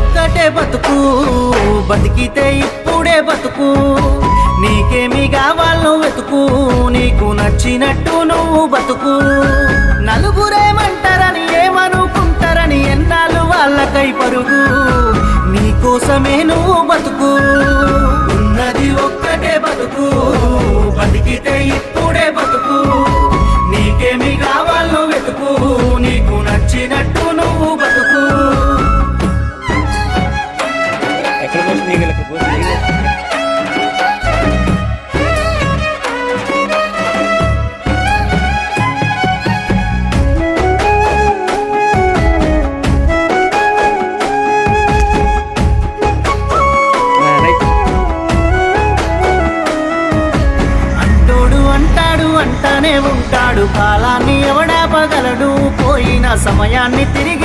ఒక్కటే బతుకు, బతికితే ఇప్పుడే బతుకు. నీకేమి కావాలో వెతుకు, నీకు నచ్చినట్టు నువ్వు బతుకు. నలుగురేమంటారని ఏమనుకుంటారని ఎన్నాళ్ళు వాళ్ళకై పరుగు. నీకోసమే నువ్వు బతుకు, ఉన్నది ఒక్కటే బతుకు. బతికితే ఇప్పుడే బతుకు. నీకేమి కావాలో వెతుకు, నీకు నచ్చినట్టు నువ్వు బతుకు. అంటానే ఉంటాడు, కాలాన్ని ఎవడాపగలడు, పోయిన సమయాన్ని తిరిగి